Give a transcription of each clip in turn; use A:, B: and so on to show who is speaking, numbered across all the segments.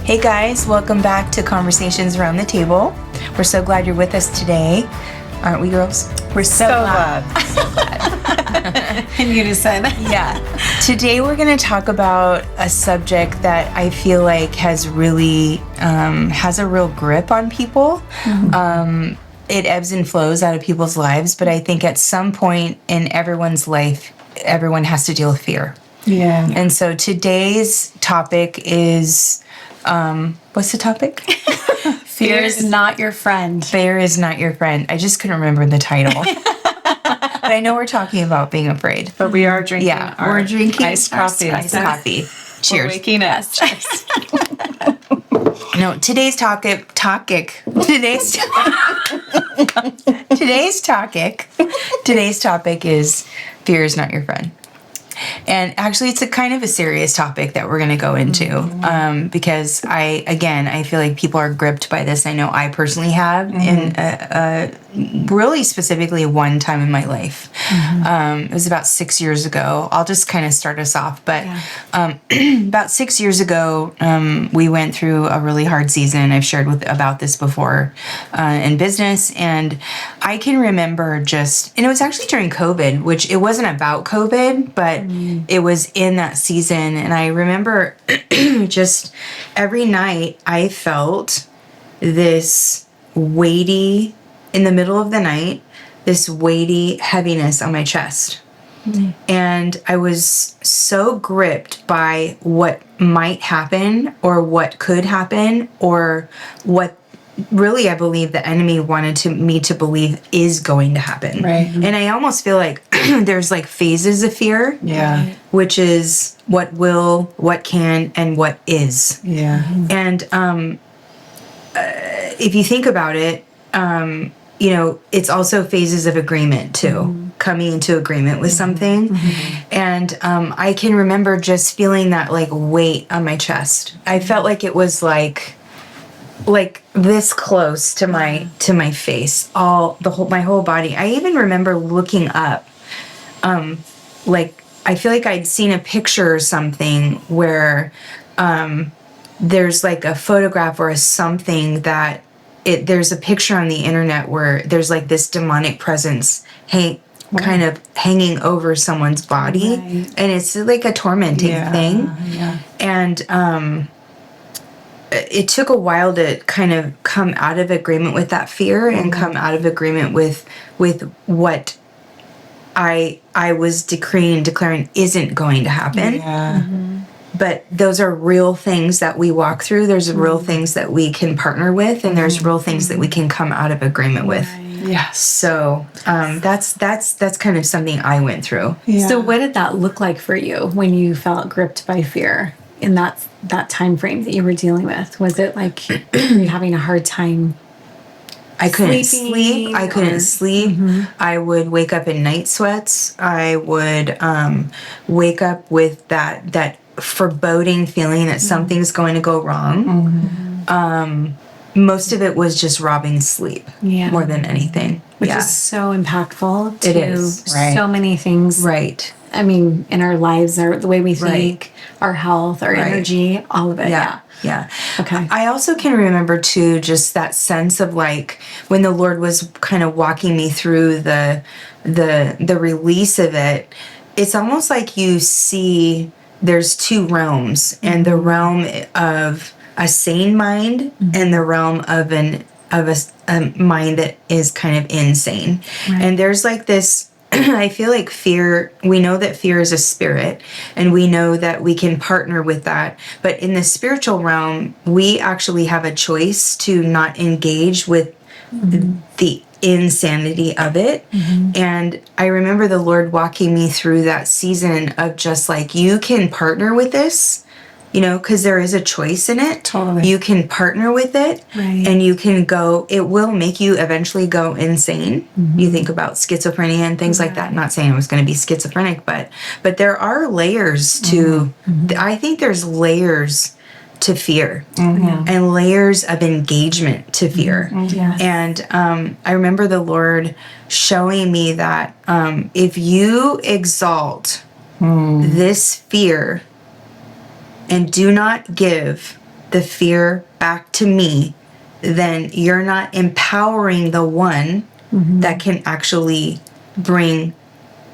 A: Hey guys, welcome back to Conversations Around the Table. We're so glad you're with us today. Aren't we, girls?
B: We're so glad. In unison.
A: Yeah. Today we're going to talk about a subject that I feel like has really, has a real grip on people. Mm-hmm. It ebbs and flows out of people's lives, but I think at some point in everyone's life, everyone has to deal with fear.
B: Yeah.
A: And so today's topic is, what's the topic?
B: Fear is not your friend.
A: Fear is not your friend. I just couldn't remember the title. But I know we're talking about being afraid.
B: But we are drinking.
A: Yeah, we're drinking
B: iced coffee.
A: Iced coffee. Cheers.
B: We're waking up.
A: No, today's topic. Today's topic is fear is not your friend. And actually, it's a kind of a serious topic that we're going to go into because I feel like people are gripped by this. I know I personally have in really specifically one time in my life. It was about 6 years ago. I'll just kind of start us off. But about 6 years ago, we went through a really hard season. I've shared about this before in business. And I can remember and it was actually during COVID, which it wasn't about COVID, but it was in that season. And I remember just every night I felt this weighty, in the middle of the night, this weighty heaviness on my chest. And I was so gripped by what might happen or what could happen or what really I believe the enemy wanted me to believe is going to happen.
B: Right.
A: And I almost feel like there's like phases of fear.
B: Yeah.
A: Which is what will, what can, and what is.
B: Yeah.
A: And if you think about it, it's also phases of agreement too, coming into agreement with something. And I can remember just feeling that like weight on my chest. I felt like it was like this close to my face, my whole body. I even remember looking up, I feel like I'd seen a picture or something where there's like a photograph or something that there's a picture on the internet where there's like this demonic presence kind of hanging over someone's body, and it's like a tormenting thing. Yeah. And it took a while to kind of come out of agreement with that fear and come out of agreement with what I was decreeing and declaring isn't going to happen.
B: Yeah.
A: But those are real things that we walk through. There's real things that we can partner with, and there's real things that we can come out of agreement with.
B: Yes.
A: So that's kind of something I went through.
B: Yeah. So what did that look like for you when you felt gripped by fear in that time frame that you were dealing with? Was it like you having a hard time?
A: I couldn't sleep. I would wake up in night sweats. I would wake up with that foreboding feeling that something's going to go wrong. Most of it was just robbing sleep more than anything.
B: Which is so impactful to
A: it is, right.
B: So many things.
A: Right.
B: I mean, in our lives, the way we think, our health, our energy, all of it.
A: Yeah.
B: Okay.
A: I also can remember too, just that sense of like when the Lord was kind of walking me through the release of it. It's almost like you see there's two realms, and the realm of a sane mind and the realm of a mind that is kind of insane. Right. And there's like this. I feel like fear, we know that fear is a spirit, and we know that we can partner with that. But in the spiritual realm, we actually have a choice to not engage with the insanity of it. And I remember the Lord walking me through that season of just like, you can partner with this, because there is a choice in it.
B: Totally.
A: You can partner with it, and you can go, it will make you eventually go insane. You think about schizophrenia and things like that. I'm not saying I was going to be schizophrenic, but there are layers to, I think there's layers to fear and layers of engagement to fear. And I remember the Lord showing me that if you exalt this fear and do not give the fear back to me, then you're not empowering the one that can actually bring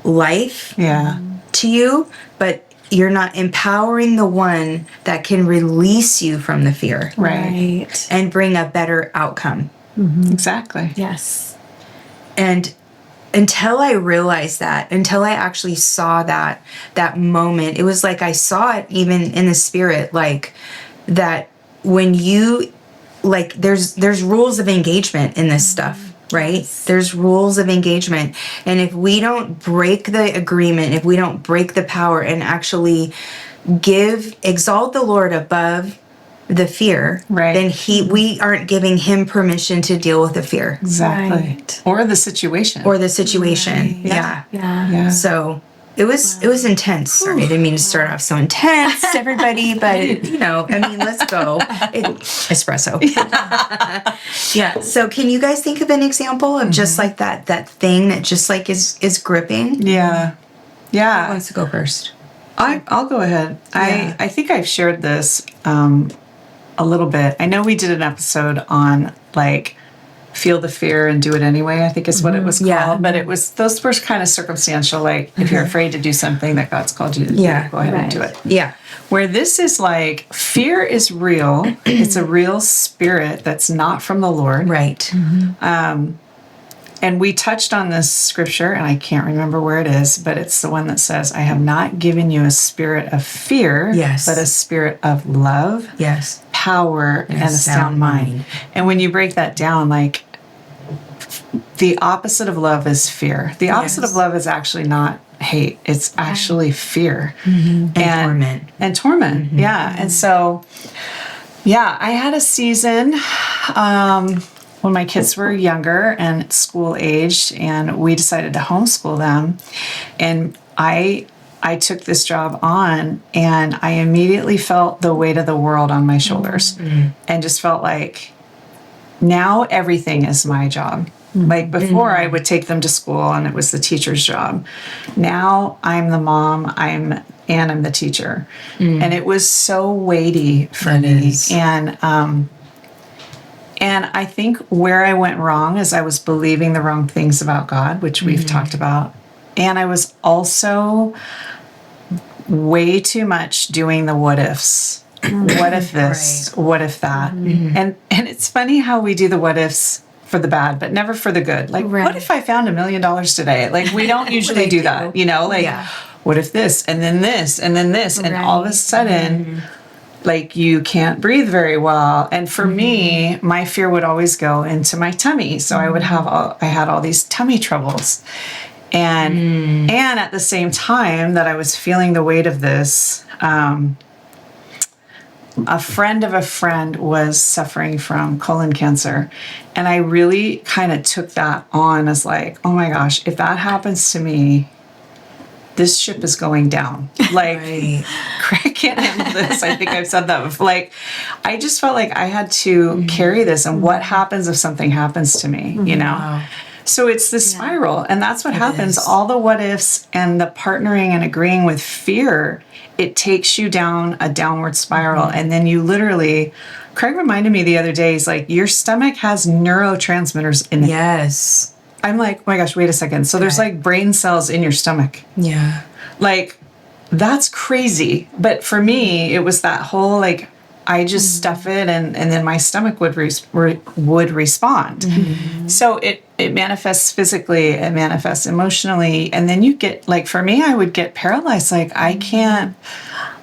A: life to you, but you're not empowering the one that can release you from the fear.
B: Right.
A: And bring a better outcome.
C: Exactly.
B: Yes.
A: And until I realized that, until I actually saw that moment, it was like I saw it even in the spirit, like that when you, like there's rules of engagement in this stuff, right?
B: Yes.
A: There's rules of engagement. And if we don't break the agreement, if we don't break the power and actually exalt the Lord above the fear,
C: Right.
A: then we aren't giving him permission to deal with the fear.
C: Exactly.
B: Right.
C: Or the situation.
A: Or the situation.
B: Right.
A: Yeah.
B: Yeah.
A: So it was intense. Sorry, I didn't mean to start off so intense, everybody, but I mean, let's go. Espresso. Yeah. So can you guys think of an example of just like that thing that just like is gripping?
C: Yeah.
A: Who
C: Yeah.
A: wants to go first?
C: I'll go ahead.
A: Yeah.
C: I think I've shared this a little bit. I know we did an episode on like feel the fear and do it anyway, I think is what it was called.
A: Yeah.
C: But those were kind of circumstantial, like if you're afraid to do something that God's called you to do, go ahead and do it.
A: Yeah.
C: Where this is like fear is real. It's a real spirit that's not from the Lord.
A: Right.
C: And we touched on this scripture, and I can't remember where it is, but it's the one that says, I have not given you a spirit of fear,
A: Yes.
C: but a spirit of love,
A: Yes.
C: power, and a sound mind. And when you break that down, like the opposite of love is fear. The opposite of love is actually not hate. It's actually fear.
A: And torment.
C: And torment. Yeah. And so, I had a season when my kids were younger and school aged, and we decided to homeschool them. And I took this job on, and I immediately felt the weight of the world on my shoulders and just felt like now everything is my job. Like before I would take them to school and it was the teacher's job. Now I'm the mom, I'm the teacher. And it was so weighty for me. And I think where I went wrong is I was believing the wrong things about God, which we've talked about. And I was also way too much doing the what ifs. What if this? What if that? And it's funny how we do the what ifs for the bad, but never for the good. Like, what if I found $1 million today? Like, we don't usually do that, like, what if this, and then this, and then this, and all of a sudden, like you can't breathe very well. And for me, my fear would always go into my tummy. So I would have I had all these tummy troubles. And at the same time that I was feeling the weight of this, a friend of a friend was suffering from colon cancer. And I really kind of took that on as like, oh my gosh, if that happens to me, this ship is going down. Like, I can't handle this. I think I've said that before. Like, I just felt like I had to carry this. And what happens if something happens to me,
A: Wow.
C: So it's the spiral. And that's what happens. All the what ifs and the partnering and agreeing with fear, it takes you down a downward spiral. And then you literally, Craig reminded me the other day, he's like, your stomach has neurotransmitters in it.
A: Yes.
C: I'm like, oh my gosh, wait a second. So there's like brain cells in your stomach.
A: Yeah.
C: Like, that's crazy. But for me, it was that whole, like, I just stuff it and then my stomach would respond. So it manifests physically, it manifests emotionally. And then you get, like, for me, I would get paralyzed. Like, I'm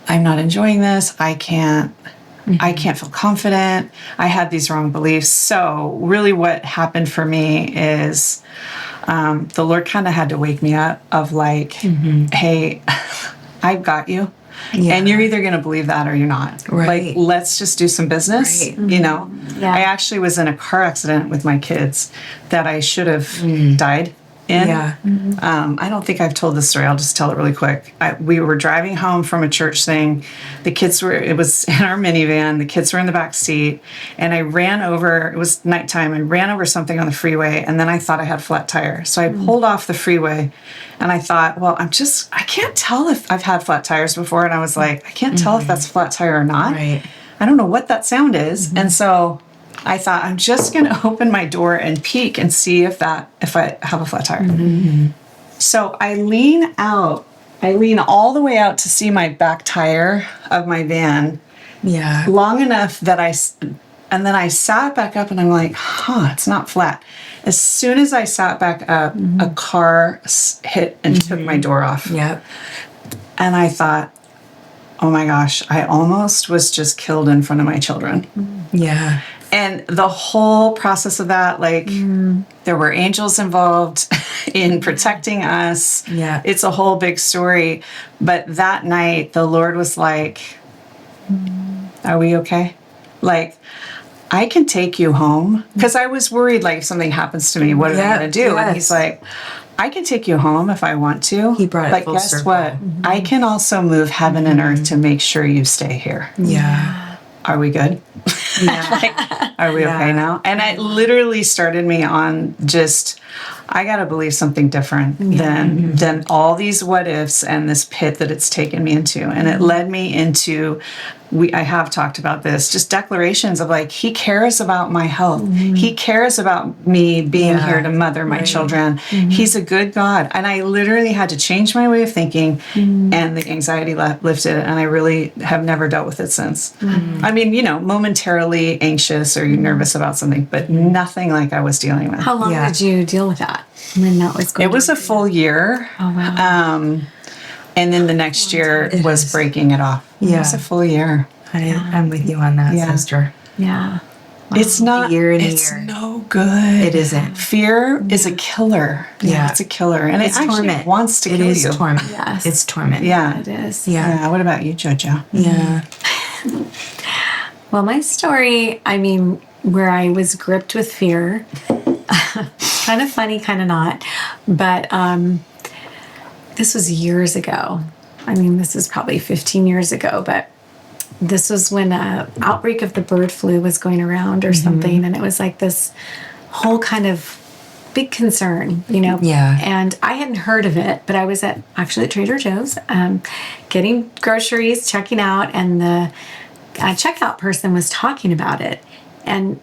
C: not enjoying this. I can't feel confident. I had these wrong beliefs. So really what happened for me is the Lord kind of had to wake me up of like, hey, I've got you. Yeah. And you're either going to believe that or you're not. Like, let's just do some business,
B: Yeah.
C: I actually was in a car accident with my kids that I should have died in.
A: Yeah.
C: I don't think I've told this story. I'll just tell it really quick. We were driving home from a church thing. It was in our minivan. The kids were in the back seat. And I ran over, it was nighttime, I ran over something on the freeway. And then I thought I had a flat tire. So I pulled off the freeway and I thought, well, I can't tell if I've had flat tires before. And I was like, I can't tell if that's a flat tire or not. I don't know what that sound is. And so I thought, I'm just going to open my door and peek and see if I have a flat tire. So I lean out. I lean all the way out to see my back tire of my van.
A: Yeah.
C: Long enough that and then I sat back up and I'm like, it's not flat. As soon as I sat back up, a car hit and took my door off.
A: Yep.
C: And I thought, oh my gosh, I almost was just killed in front of my children.
A: Yeah.
C: And the whole process of that, like, there were angels involved in protecting us.
A: Yeah.
C: It's a whole big story. But that night, the Lord was like, are we okay? Like, I can take you home. Because I was worried, like, if something happens to me, what am I going to do?
A: Yes.
C: And he's like, I can take you home if I want to.
A: He brought it
C: but
A: full
C: guess
A: circle.
C: what? I can also move heaven and earth to make sure you stay here.
A: Yeah.
C: Are we good?
A: Yeah.
C: Are we okay now? And it literally started me on just, I got to believe something different than all these what ifs and this pit that it's taken me into. And it led me into, I have talked about this, just declarations of like, he cares about my health. He cares about me being here to mother my children. He's a good God. And I literally had to change my way of thinking, and the anxiety lifted, and I really have never dealt with it since. I mean, momentarily anxious or nervous about something, but nothing like I was dealing with.
B: How long did you deal with that when that was going on?
C: It was a full year.
B: Oh, wow.
C: And then the next year was breaking it off. It was a full year.
A: I'm with you on that, sister.
B: Yeah.
C: It's not,
A: it's
C: no good.
A: It isn't.
C: Fear is a killer.
A: Yeah.
C: It's a killer. And it actually
A: torment.
C: wants to kill
A: you. It is
C: you.
A: torment.
B: Yes.
A: It's torment.
C: Yeah.
B: It is.
C: Yeah. What about you, JoJo?
A: Yeah.
B: Well, my story, I mean, where I was gripped with fear, kind of funny, kind of not, but this was years ago. I mean, this is probably 15 years ago, but this was when an outbreak of the bird flu was going around or something, and it was like this whole kind of big concern,
A: Yeah.
B: And I hadn't heard of it, but I was at Trader Joe's getting groceries, checking out, and the checkout person was talking about it and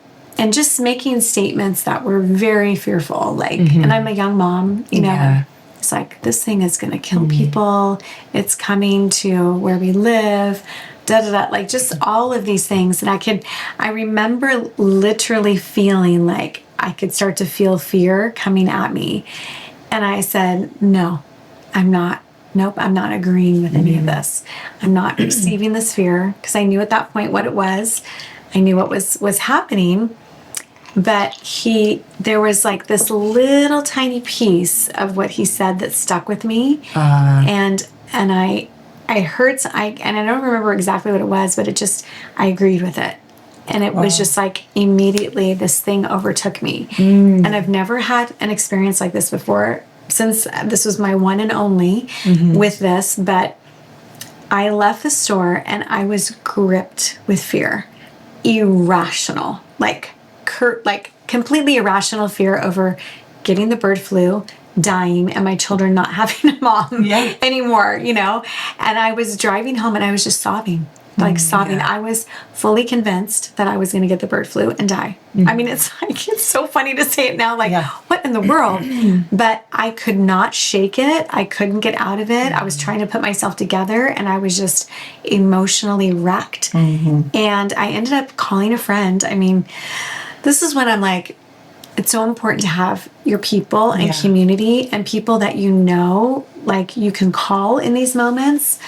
B: just making statements that were very fearful, like, and I'm a young mom,
A: Yeah.
B: it's like, this thing is going to kill people. It's coming to where we live, like just all of these things. And I remember literally feeling like I could start to feel fear coming at me. And I said, no, I'm not. Nope, I'm not agreeing with any of this. I'm not receiving this fear, because I knew at that point what it was. I knew what was happening. But there was like this little tiny piece of what he said that stuck with me. And I heard, and I don't remember exactly what it was, but I agreed with it. And it was just like immediately this thing overtook me. And I've never had an experience like this before, since this was my one and only with this. But I left the store and I was gripped with fear, irrational, like completely irrational fear over getting the bird flu, dying, and my children not having a mom anymore, And I was driving home and I was just sobbing. Sobbing. I was fully convinced that I was going to get the bird flu and die. I mean, it's so funny to say it now, what in the world? But I could not shake it. I couldn't get out of it. I was trying to put myself together, and I was just emotionally wrecked. And I ended up calling a friend. I mean, this is when I'm like, it's so important to have your people and community and people that like you can call in these moments.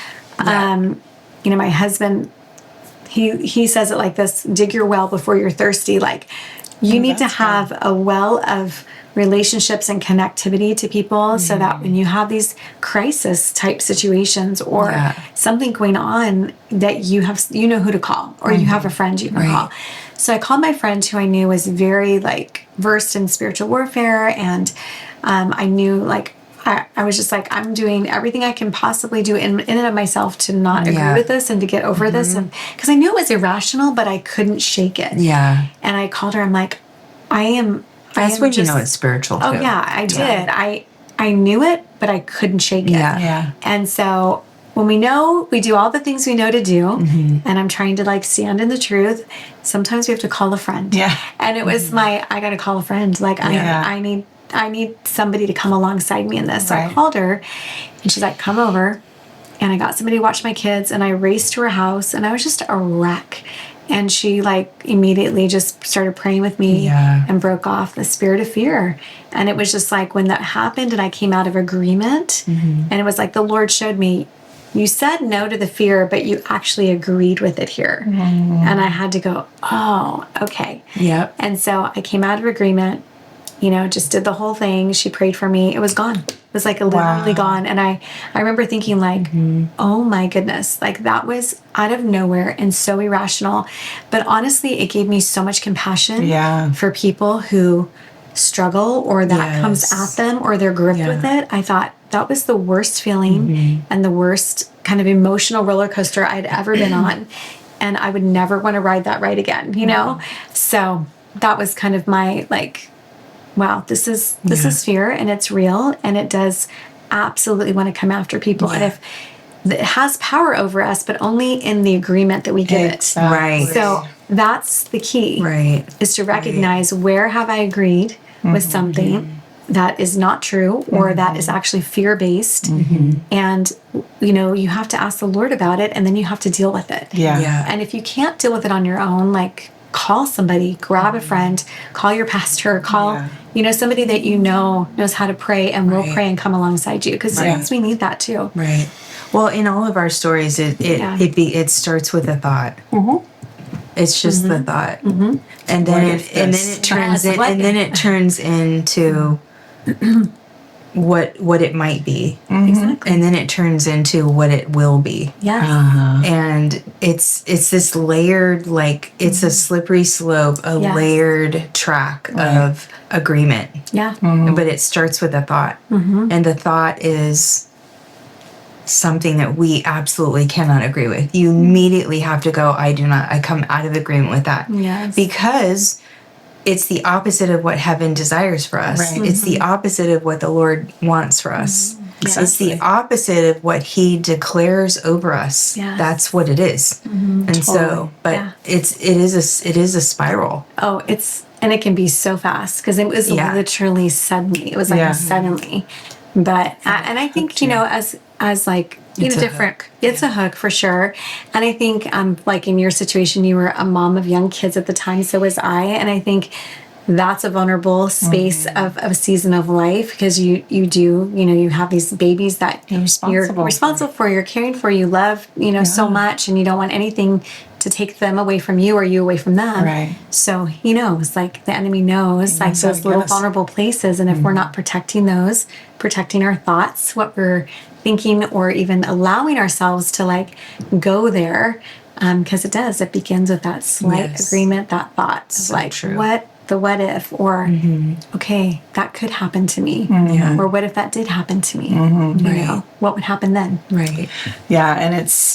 B: My husband, he says it like this: dig your well before you're thirsty. Like, you need to have a well of relationships and connectivity to people, so that when you have these crisis type situations or something going on, that you know who to call, or you have a friend you can call. So I called my friend, who I knew was very versed in spiritual warfare, and I knew I was just like, I'm doing everything I can possibly do in and of myself to not agree with this and to get over this. And because I knew it was irrational, but I couldn't shake it. Yeah. And I called her. I'm like,
A: That's when you know it's spiritual too.
B: Oh yeah, I did. I knew it, but I couldn't shake it.
A: Yeah.
B: And so when we know we do all the things we know to do, and I'm trying to like stand in the truth, sometimes we have to call a friend.
C: Yeah.
B: And it was I got to call a friend. Like I need somebody to come alongside me in this. So I called her, and she's like, come over. And I got somebody to watch my kids, and I raced to her house, and I was just a wreck. And she like immediately just started praying with me and broke off the spirit of fear. And it was just like when that happened and I came out of agreement, and it was like the Lord showed me, you said no to the fear, but you actually agreed with it here. And I had to go, oh, okay.
A: Yep.
B: And so I came out of agreement, just did the whole thing. She prayed for me. It was gone. It was like literally gone. And I remember thinking like, oh my goodness, like that was out of nowhere and so irrational. But honestly, it gave me so much compassion for people who struggle or that comes at them or they're gripped with it. I thought that was the worst feeling and the worst kind of emotional roller coaster I'd ever been on. And I would never want to ride that ride again, So that was kind of my like, wow, this is fear and it's real and it does absolutely want to come after people. And if it has power over us, but only in the agreement that we give it.
A: Right.
B: So that's the key.
A: Right.
B: Is to recognize where have I agreed with something that is not true or that is actually fear-based. And, you have to ask the Lord about it and then you have to deal with it.
C: Yeah.
B: And if you can't deal with it on your own, like call somebody, grab a friend, call your pastor, call, somebody that knows how to pray and will pray and come alongside you. Because sometimes we need that too.
A: Right. Well, in all of our stories, it starts with a thought. It's just the thought, and then it turns into what it might be,
B: Exactly.
A: and then it turns into what it will be. And it's this layered, like it's a slippery slope, layered track of agreement. But it starts with a thought, and the thought is something that we absolutely cannot agree with. You immediately have to go, I come out of agreement with that. Because it's the opposite of what heaven desires for us. It's the opposite of what the Lord wants for us. It's the opposite of what he declares over us. That's what it is. And so, but it is a spiral.
B: Oh, and it can be so fast because it was literally suddenly. It was like a suddenly. But and I think as like different. It's a hook for sure. And I think like in your situation, you were a mom of young kids at the time. So was I. And I think that's a vulnerable space of a season of life because you have these babies that you're responsible for, you're caring for, you love, so much, and you don't want anything to take them away from you or you away from them.
C: Right.
B: So he knows, like the enemy knows, like those little vulnerable places. And if we're not protecting those, protecting our thoughts, what we're thinking, or even allowing ourselves to like go there, because it begins with that slight agreement, that thought of like, what if, or okay, that could happen to me, or what if that did happen to me? What would happen then?
A: Right.
C: Yeah, and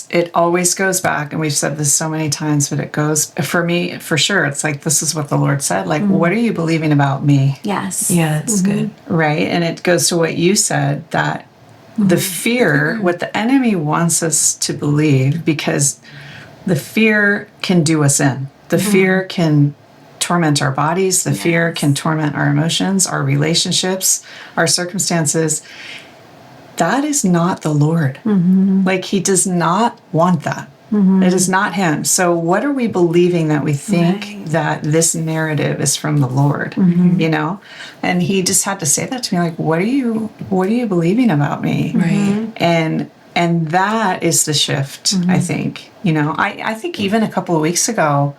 C: it always goes back, and we've said this so many times, but it goes, for me, for sure, it's like, this is what the Lord said, like, what are you believing about me?
B: Yes.
A: Yeah, that's good.
C: Right, and it goes to what you said, that the fear, what the enemy wants us to believe, because the fear can do us in. The fear can torment our bodies. The fear can torment our emotions, our relationships, our circumstances. That is not the Lord. Like, he does not want that. It is not him. So what are we believing that we think that this narrative is from the Lord? And he just had to say that to me, like, what are you believing about me? And that is the shift, I think. I think even a couple of weeks ago,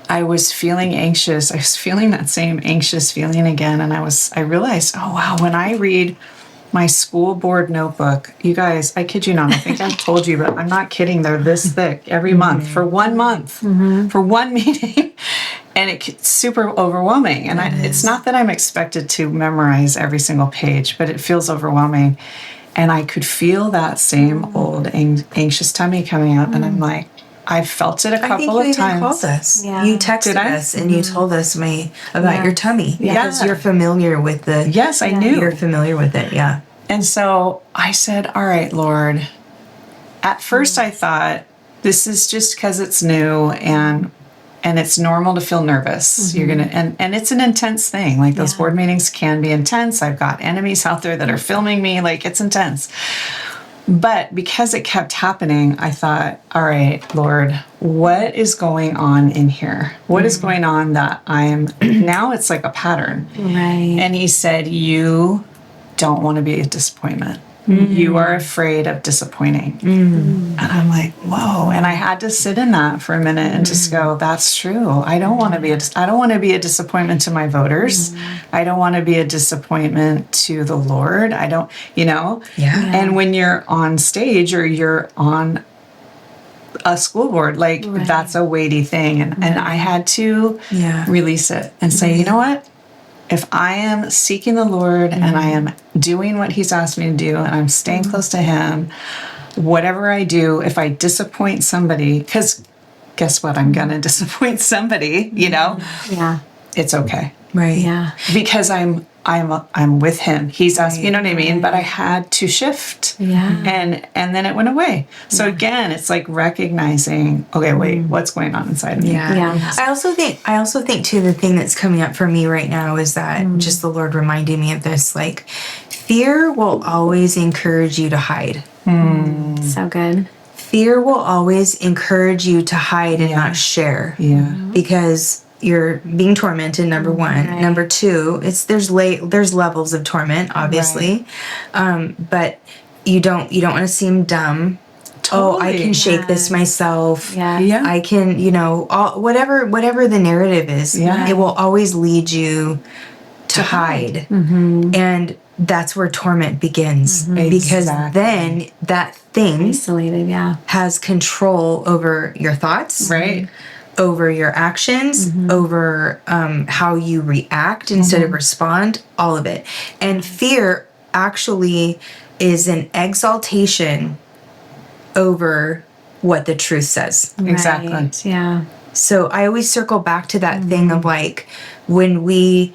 C: I was feeling anxious. I was feeling that same anxious feeling again. And I realized, oh, wow, when I read my school board notebook, you guys, I kid you not, I think I've told you, but I'm not kidding. They're this thick every month for 1 month, for one meeting. And it's super overwhelming. And it's not that I'm expected to memorize every single page, but it feels overwhelming. And I could feel that same old anxious tummy coming up. And I'm like, I've felt it a couple of times.
A: I think you even called us.
B: Yeah.
A: You texted us and you told us about your tummy. Because you're familiar with the...
C: Yes, I knew.
A: You're familiar with it,
C: And so I said, all right, Lord, at first I thought this is just because it's new and it's normal to feel nervous. You're gonna and it's an intense thing. Like those board meetings can be intense. I've got enemies out there that are filming me. Like it's intense. But because it kept happening, I thought, all right, Lord, what is going on in here? What is going on that I'm now it's like a pattern.
B: Right.
C: And he said, you don't want to be a disappointment. You are afraid of disappointing. And I'm like, whoa. And I had to sit in that for a minute and just go, that's true. I don't want to be I don't want to be a disappointment to my voters. I don't want to be a disappointment to the Lord. I don't,
A: Yeah.
C: And when you're on stage or you're on a school board, like that's a weighty thing. And I had to release it and say, you know what? If I am seeking the Lord and I am doing what he's asked me to do and I'm staying close to him, whatever I do, if I disappoint somebody, because guess what? I'm going to disappoint somebody,
B: Yeah.
C: it's okay.
A: Right.
B: Yeah.
C: Because I'm with him. He's asked, you know what I mean? But I had to shift.
B: Yeah.
C: And then it went away. So again, it's like recognizing, okay, wait, what's going on inside of me?
A: Yeah.
B: Yeah.
A: I also think too, the thing that's coming up for me right now is that just the Lord reminding me of this, like fear will always encourage you to hide.
B: So good.
A: Fear will always encourage you to hide and not share.
C: Yeah.
A: Because you're being tormented, number one.
B: Right.
A: Number two, there's levels of torment, obviously. But you don't want to seem dumb. Oh, I can shake this myself.
B: Yeah.
C: Yeah.
A: I can, whatever the narrative is, it will always lead you to hide. And that's where torment begins. Because then that thing
B: Isolated. Yeah.
A: has control over your thoughts,
C: Right.
A: over your actions, over how you react instead of respond, all of it. And fear actually is an exaltation over what the truth says.
C: Exactly.
B: Right. Yeah.
A: So I always circle back to that thing of like when we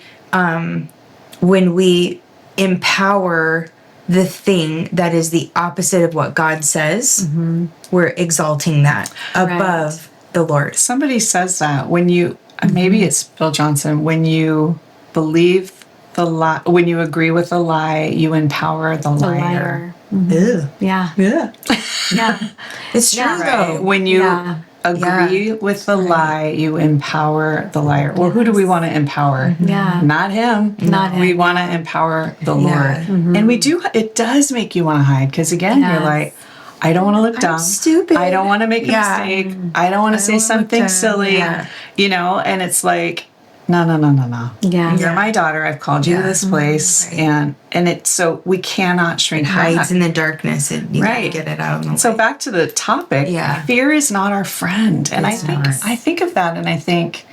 A: empower the thing that is the opposite of what God says, we're exalting that above the Lord.
C: Somebody says that when you, maybe it's Bill Johnson, when you believe the lie, when you agree with the lie, you empower the liar.
A: Ew.
B: Yeah.
A: Yeah.
B: Yeah.
A: It's true
C: Right?
A: though.
C: When you
B: Yeah.
C: agree with the lie, you empower the liar. Well, who do we want to empower?
B: Yeah.
C: Not him.
B: Not him.
C: We want to empower the
A: Yeah.
C: Lord. And we do, it does make you want to hide because again, you're
B: Yes.
C: like, I don't want to look dumb.
A: stupid.
C: I don't want to make a
A: Yeah.
C: mistake. I don't want to say
A: don't wanna look
C: something
A: dumb.
C: silly.
A: Yeah.
C: And it's like, no.
B: Yeah.
C: You're my daughter. I've called you to
A: Yeah.
C: this place.
A: Right.
C: And it's so we cannot shrink
A: Hides
C: back.
A: in the darkness and you gotta
C: Right.
A: get it out.
C: So back to the topic,
A: Yeah.
C: fear is not our friend. And
A: It's not.
C: I think of that and I think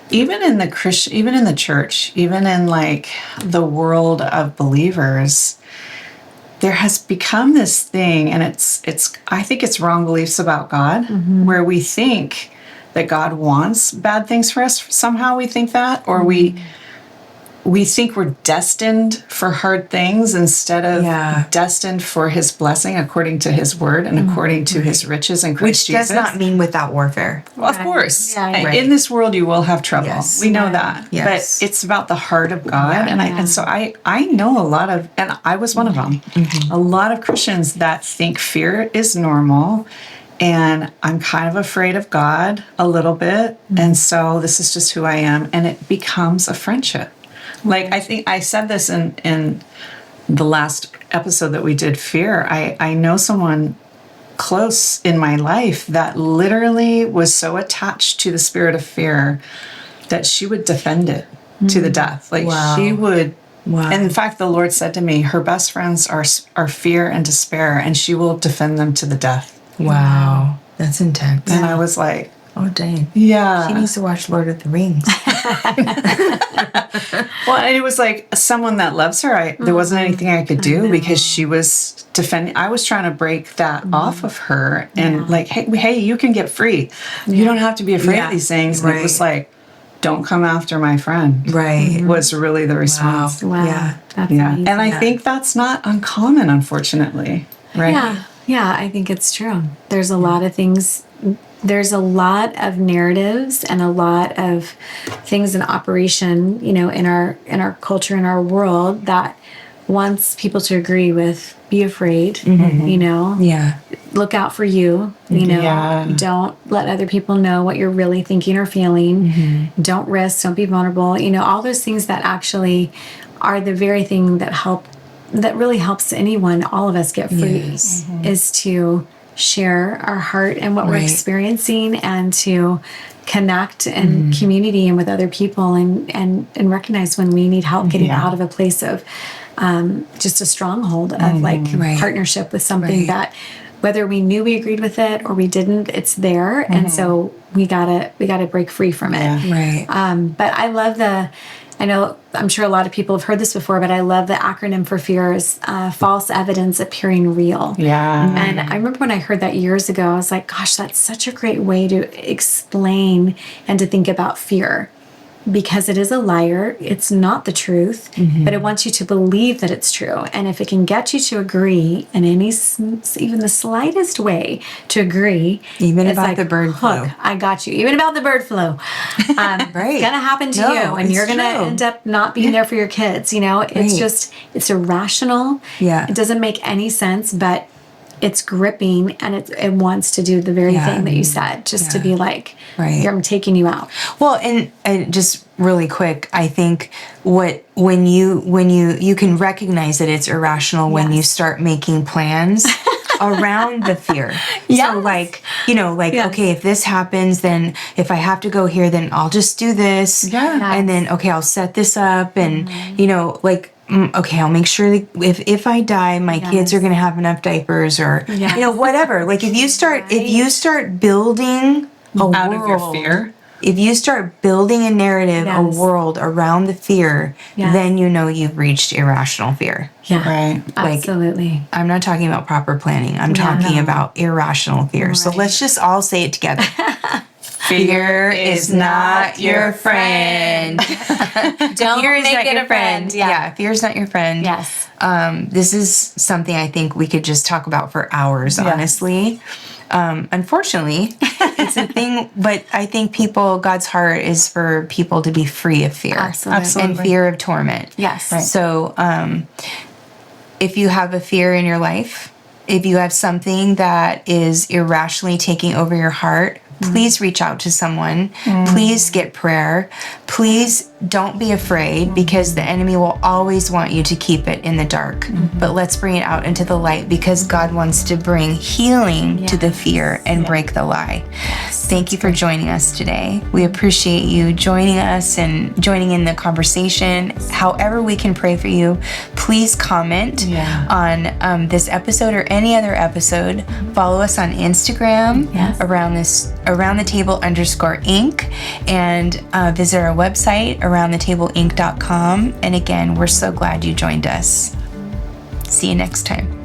C: even in the even in the church, even in like the world of believers, there has become this thing and it's I think it's wrong beliefs about God where we think that God wants bad things for us. Somehow we think that, or we think we're destined for hard things instead of destined for his blessing according to his word and according to his riches in Christ
A: Which does
C: Jesus.
A: not mean without warfare.
C: Well, of course.
B: Yeah,
C: And
A: right.
C: in this world you will have trouble.
A: Yes.
C: We know that.
A: Yes.
C: But it's about the heart of God.
A: Yeah.
C: And so I know a lot of, and I was one of them, a lot of Christians that think fear is normal. And I'm kind of afraid of God a little bit. And so this is just who I am. And it becomes a friendship. Like I think I said this in the last episode that we did, fear. I know someone close in my life that literally was so attached to the spirit of fear that she would defend it to the death. Like she would.
A: Wow.
C: And in fact, the Lord said to me, her best friends are fear and despair, and she will defend them to the death.
A: Wow. That's intense.
C: And I was like,
A: Oh, dang.
C: yeah.
A: She needs to watch Lord of the Rings.
C: Well, and it was like someone that loves her. There wasn't anything I could do because she was defending. I was trying to break that off of her and like, hey, you can get free. You don't have to be afraid of these things. And it was like, don't come after my friend.
A: Right.
C: Was really the response.
B: Wow.
A: Yeah.
B: That's
C: Yeah.
B: amazing.
C: And I think that's not uncommon, unfortunately. Right.
B: Yeah. Yeah, I think it's true. There's a lot of things. There's a lot of narratives and a lot of things in operation, in our culture, in our world, that wants people to agree with. Be afraid,
A: Yeah.
B: look out for you,
C: Yeah.
B: don't let other people know what you're really thinking or feeling. Don't risk, don't be vulnerable. All those things that actually are the very thing that really helps anyone, all of us, get free.
A: Yes.
B: Is to share our heart and what we're
A: Right.
B: experiencing, and to connect and community and with other people, and recognize when we need help getting
C: Yeah.
B: out of a place of just a stronghold of
A: Right.
B: partnership with something
A: Right.
B: that, whether we knew we agreed with it or we didn't, it's there. And so we gotta break free from it.
C: Yeah.
A: Right.
B: But I'm sure a lot of people have heard this before, but I love the acronym for fear is false evidence appearing real.
C: Yeah.
B: And I remember when I heard that years ago, I was like, gosh, that's such a great way to explain and to think about fear. Because it is a liar, it's not the truth, but it wants you to believe that it's true. And if it can get you to agree in even the slightest way to agree,
A: Even
B: it's
A: about
B: like,
A: the bird
B: hook,
A: flu.
B: I got you. Even about the bird flu.
A: Right.
B: It's going to happen to
A: No,
B: you, and
A: it's
B: you're going to
A: true.
B: end up not being there for your kids.
A: Right.
B: It's irrational.
A: Yeah.
B: It doesn't make any sense, but it's gripping, and it wants to do the very
A: Yeah.
B: thing that you said, just to
A: Yeah.
B: be like,
A: Right.
B: I'm taking you out.
A: Well, and just really quick, I think when you can recognize that it's irrational when you
B: Yes.
A: start making plans around the fear.
B: Yes.
A: So
B: Yes.
A: okay, if this happens, then if I have to go here, then I'll just do this.
C: Yeah.
A: And then okay, I'll set this up, and okay, I'll make sure that if I die, my kids are going to have enough diapers, or
B: Yes.
A: whatever. Like if you start building
C: Out of your fear.
A: if you start building a narrative, a
B: Yes.
A: world around the fear,
B: Yes.
A: then you've reached irrational fear.
B: Yeah.
C: Right.
B: Absolutely.
A: I'm not talking about proper planning. I'm talking about irrational fear. So
B: Right.
A: let's just all say it together. Fear is not your friend.
B: Don't
A: Fear is
B: make
A: not
B: it
A: your
B: a friend.
A: Yeah, fear is not your friend.
B: Yes.
A: This is something I think we could just talk about for hours,
C: Yeah.
A: honestly. Unfortunately, it's a thing, but I think God's heart is for people to be free of fear.
B: Absolutely.
A: And fear of torment.
B: Yes.
C: Right.
A: So, if you have a fear in your life, if you have something that is irrationally taking over your heart, please reach out to someone. Please get prayer. Please don't be afraid, because the enemy will always want you to keep it in the dark. But let's bring it out into the light, because God wants to bring healing to the fear and break the lie. Thank you for joining us today. We appreciate you joining us and joining in the conversation. However we can pray for you, please comment on this episode or any other episode. Follow us on Instagram, around the table _Inc., and visit our website, aroundthetableinc.com. And again, we're so glad you joined us. See you next time.